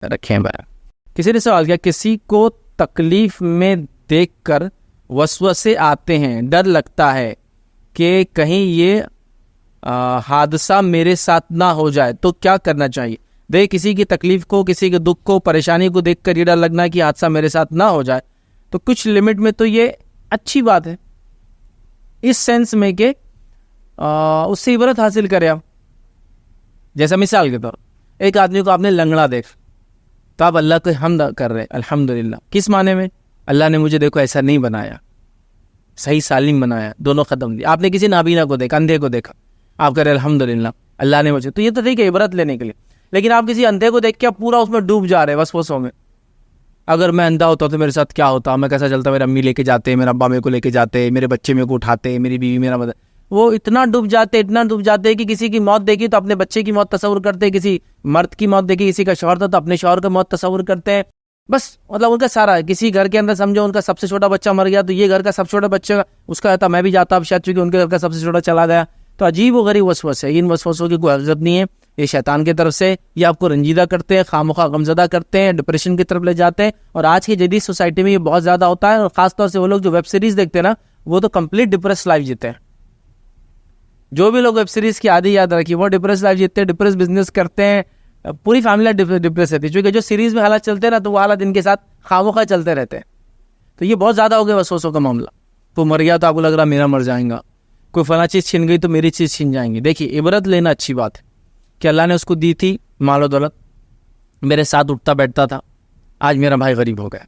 رکھیں بھائی. کسی نے سوال کیا کسی کو تکلیف میں دیکھ کر وسوسے آتے ہیں, ڈر لگتا ہے کہ کہیں یہ حادثہ میرے ساتھ نہ ہو جائے, تو کیا کرنا چاہیے؟ دیکھ, کسی کی تکلیف کو, کسی کے دکھ کو, پریشانی کو دیکھ کر یہ ڈر لگنا کہ حادثہ میرے ساتھ نہ ہو جائے, تو کچھ لمٹ میں تو یہ اچھی بات ہے, اس سینس میں کہ اس سے عبرت حاصل کرے آپ. جیسا مثال کے طور ایک آدمی کو آپ نے لنگڑا دیکھ تو آپ اللہ کو حمد کر رہے, الحمدللہ. کس معنی میں؟ اللہ نے مجھے دیکھو ایسا نہیں بنایا, صحیح سالم بنایا, دونوں قدم دی. آپ نے کسی نابینا کو دیکھا, اندھے کو دیکھا, آپ کہہ رہے الحمدللہ اللہ نے مجھے, تو یہ تو ٹھیک ہے عبرت لینے کے لیے. لیکن آپ کسی اندھے کو دیکھ کے پورا اس میں ڈوب جا رہے وسوسوں میں. اگر میں اندھا ہوتا تو میرے ساتھ کیا ہوتا, میں کیسا چلتا, میرے امی لے کے جاتے, میرا ابا میرے کو لے کے جاتے, میرے بچے میرے کو اٹھاتے, میری بیوی میرا مدد. وہ اتنا ڈوب جاتے کہ کسی کی موت دیکھی تو اپنے بچے کی موت تصور کرتے, کسی مرد کی موت دیکھی, کسی کا شوہر تھا تو اپنے شوہر کا موت تصور کرتے ہیں. بس مطلب ان کا سارا, کسی گھر کے اندر سمجھو ان کا سب سے چھوٹا بچہ مر گیا تو یہ گھر کا سب سے چھوٹا بچہ اس کا تھا, میں بھی جاتا اب شاید چونکہ ان کے گھر کا سب سے چھوٹا چلا گیا. تو عجیب و غریب وسوسے ہے. ان وسوسوں کی کوئی حقیقت نہیں ہے, یہ شیطان کی طرف سے, یہ آپ کو رنجیدہ کرتے ہیں, خامخواہ غمزدہ کرتے ہیں, ڈپریشن کی طرف لے جاتے ہیں. اور آج کی جدید سوسائٹی میں یہ بہت زیادہ ہوتا ہے, اور خاص طور سے وہ لوگ جو ویب سیریز دیکھتے ہیں نا, وہ تو کمپلیٹ ڈپریس لائف جیتے ہیں. جو بھی لوگ ویب سیریز کی عادی یاد رکھیے, وہ ڈپریس لائف جیتے ہیں, ڈپریس بزنس کرتے ہیں, پوری فیملی ڈپریس رہتی ہے. چونکہ جو سیریز میں حالات چلتے ہیں نا, تو وہ حالات ان کے ساتھ خامخواہ چلتے رہتے ہیں. تو یہ بہت زیادہ ہو گیا وسوسوں کا معاملہ. وہ مر گیا تو آپ کو لگ رہا میرا مر جائیں گا, کوئی فلاں چیز چھن گئی تو میری چیز چھن جائیں گی. دیکھیے عبرت لینا اچھی بات ہے کہ اللہ نے اس کو دی تھی مال و دولت, میرے ساتھ اٹھتا بیٹھتا تھا, آج میرا بھائی غریب ہو گیا,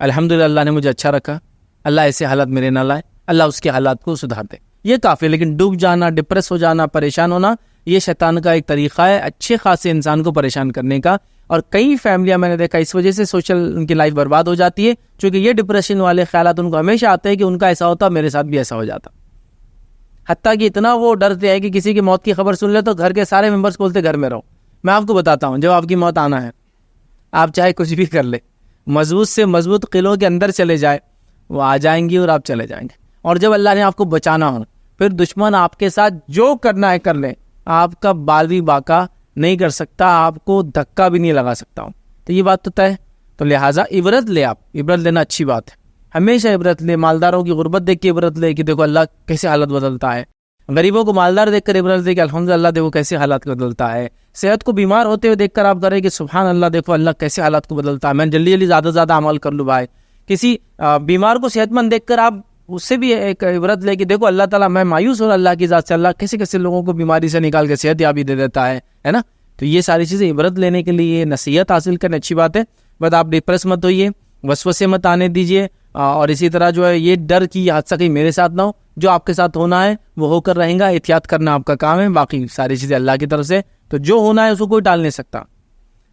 الحمدللہ اللہ نے مجھے اچھا رکھا, اللہ ایسے حالات میرے نہ لائے, اللہ اس کے حالات کو سدھار دے. یہ کافی. لیکن ڈوب جانا, ڈپریس ہو جانا, پریشان ہونا, یہ شیطان کا ایک طریقہ ہے اچھے خاصے انسان کو پریشان کرنے کا. اور کئی فیملیاں میں نے دیکھا اس وجہ سے سوشل ان کی لائف برباد ہو جاتی ہے, کیونکہ یہ ڈپریشن والے خیالات ان کو ہمیشہ آتے ہیں کہ ان کا ایسا ہوتا, میرے ساتھ بھی ایسا ہو جاتا. حتیٰ کہ اتنا وہ ڈرتے ہیں کہ کسی کی موت کی خبر سن لے تو گھر کے سارے ممبرس بولتے گھر میں رہو. میں آپ کو بتاتا ہوں, جب آپ کی موت آنا ہے, آپ چاہے کچھ بھی کر لے, مضبوط سے مضبوط قلعوں کے اندر چلے جائے, وہ آ جائیں گی اور آپ چلے جائیں گے. اور جب اللہ نے آپ کو بچانا ہو, پھر دشمن آپ کے ساتھ جو کرنا ہے کر لے, آپ کا بال بھی باقا نہیں کر سکتا, آپ کو دھکا بھی نہیں لگا سکتا ہوں. تو یہ بات تو طے ہے. تو لہٰذا عبرت لے, آپ عبرت لینا اچھی بات ہے, ہمیشہ عبرت لے. مالداروں کی غربت دیکھ کے عبرت لے کہ دیکھو اللہ کیسے حالت بدلتا ہے, غریبوں کو مالدار دیکھ کر عبرت دے کہ الحمدللہ دیکھو کیسے حالات کو بدلتا ہے. صحت کو بیمار ہوتے ہوئے دیکھ کر آپ کریں کہ سبحان اللہ دیکھو اللہ کیسے حالات کو بدلتا ہے, میں جلدی زیادہ سے زیادہ عمل کر لوں بھائی. کسی بیمار کو صحت مند دیکھ کر آپ اس سے بھی ایک عبرت لے کہ دیکھو اللہ تعالیٰ, میں مایوس ہوں اللہ کی ذات سے, اللہ کیسے کیسے لوگوں کو بیماری سے نکال کے صحت یابی دے دیتا ہے نا. تو یہ ساری چیزیں عبرت لینے کے لیے, نصیحت حاصل کرنے اچھی بات ہے. بٹ آپ ڈپریس مت ہوئیے, وسوسے مت آنے دیجیے, اور اسی طرح جو ہے یہ ڈر کی حادثہ کہیں میرے ساتھ نہ ہو. جو آپ کے ساتھ ہونا ہے وہ ہو کر رہیں گا, احتیاط کرنا آپ کا کام ہے, باقی ساری چیزیں اللہ کی طرف سے. تو جو ہونا ہے اس کو کوئی ٹال نہیں سکتا,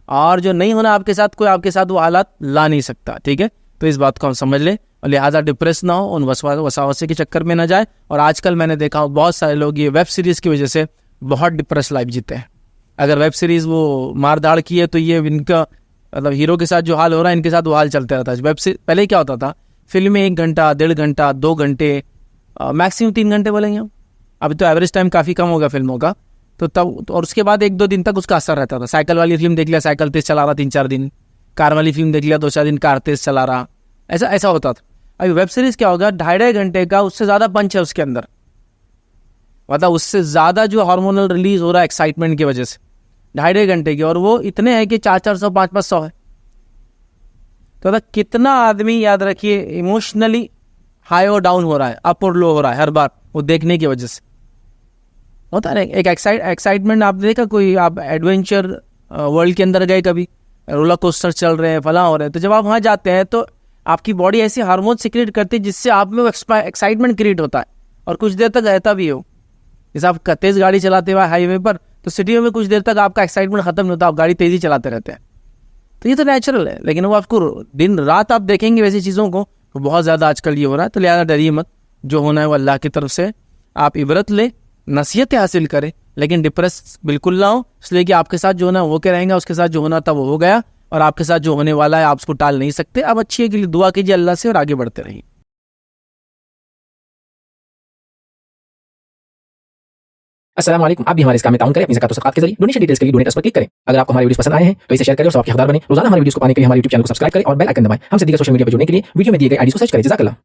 اور جو نہیں ہونا آپ کے ساتھ, کوئی آپ کے ساتھ وہ حالات لا نہیں سکتا. ٹھیک ہے, تو اس بات کو ہم سمجھ لیں, اور لہٰذا ڈپریس نہ ہو, ان وسوسے کے چکر میں نہ جائے. اور آج کل میں نے دیکھا بہت سارے لوگ یہ ویب سیریز کی وجہ سے بہت ڈپریس لائف جیتے ہیں. اگر ویب سیریز وہ مار داڑ کی ہے تو یہ ان کا مطلب ہیرو کے ساتھ جو حال ہو رہا ہے ان کے ساتھ وہ حال چلتا رہتا ہے. پہلے کیا ہوتا تھا, فلمیں 1 گھنٹہ 1.5 گھنٹہ 2 گھنٹے میکسیمم 3 گھنٹے بولیں گے ہم. ابھی تو ایوریج ٹائم کافی کم ہوگا فلموں کا, تو تب اور اس کے بعد 1-2 دن تک اس کا اثر رہتا تھا. سائیکل والی فلم دیکھ لیا, سائیکل تیز چلا رہا 3-4 دن, کار والی فلم دیکھ لیا 2-4 دن, کار تیز چلا رہا, ایسا ہوتا تھا. ابھی ویب سیریز کیا ہوگا, 2.5 گھنٹے کا, اس سے زیادہ پنچ ہے اس کے اندر, مطلب اس سے زیادہ جو ہارمونل ریلیز ہو رہا ہے ایکسائٹمنٹ کی وجہ سے, 2.5 گھنٹے کی, اور وہ اتنے ہیں کہ 400 500 ہے. تو کتنا آدمی یاد رکھیے ایموشنلی ہائی اور ڈاؤن ہو رہا ہے, اپ اور لو ہو رہا ہے ہر بار وہ دیکھنے کی وجہ سے. ہوتا ہے ایک ایکسائٹمنٹ. آپ دیکھا کوئی, آپ ایڈونچر ورلڈ کے اندر گئے کبھی, رولر کوسٹر چل رہے ہیں, فلاں ہو رہے ہیں, تو جب آپ وہاں جاتے ہیں تو آپ کی باڈی ایسی ہارمون سیکریٹ کرتی ہے جس سے آپ میں وہ ایکسائٹمنٹ کریٹ ہوتا ہے, اور کچھ دیر تک رہتا بھی ہو. جیسے آپ تیز گاڑی چلاتے ہوئے ہائی وے پر, تو سٹیوں میں کچھ دیر تک آپ کا ایکسائٹمنٹ ختم نہیں ہوتا, آپ گاڑی تیزی چلاتے رہتے ہیں. تو یہ تو نیچرل ہے, لیکن وہ آپ کو دن رات آپ دیکھیں گے ویسی چیزوں کو, تو بہت زیادہ آج کل یہ ہو رہا ہے. تو لہٰذا ڈریے مت, جو ہونا ہے وہ اللہ کی طرف سے. آپ عبرت لے, نصیحتیں حاصل کریں, لیکن ڈپریس بالکل نہ ہو, اس لیے کہ آپ کے ساتھ جو ہونا ہے وہ کیا رہیں گا, اس کے ساتھ جو ہونا تھا وہ ہو گیا, اور آپ کے ساتھ جو ہونے والا ہے آپ اس کو ٹال نہیں سکتے. آپ اچھی کے لیے دعا کیجیے اللہ سے, اور آگے بڑھتے رہیے. السلام علیکم. آپ بھی ہمارے اس کام میں تعاون کریں اپنی زکات و صدقات کے ذریعے. ڈونیشن ڈیٹیلز کے لیے ڈونیٹ پر کلک کریں. اگر آپ کو ہماری ویڈیوز پسند آئے ہیں تو اسے شیئر کریں اور سب کے حقدار بنیں. روزانہ ہماری ویڈیوز کو پانے کے لیے ہمارے YouTube چینل کو سبسکرائب کریں اور بیل آئکن دبائیں. ہم سے دیگر سوشل میڈیا پر جڑنے کے لیے ویڈیو میں دیے گئے آئی ڈی کو سرچ کریں. جزاک اللہ.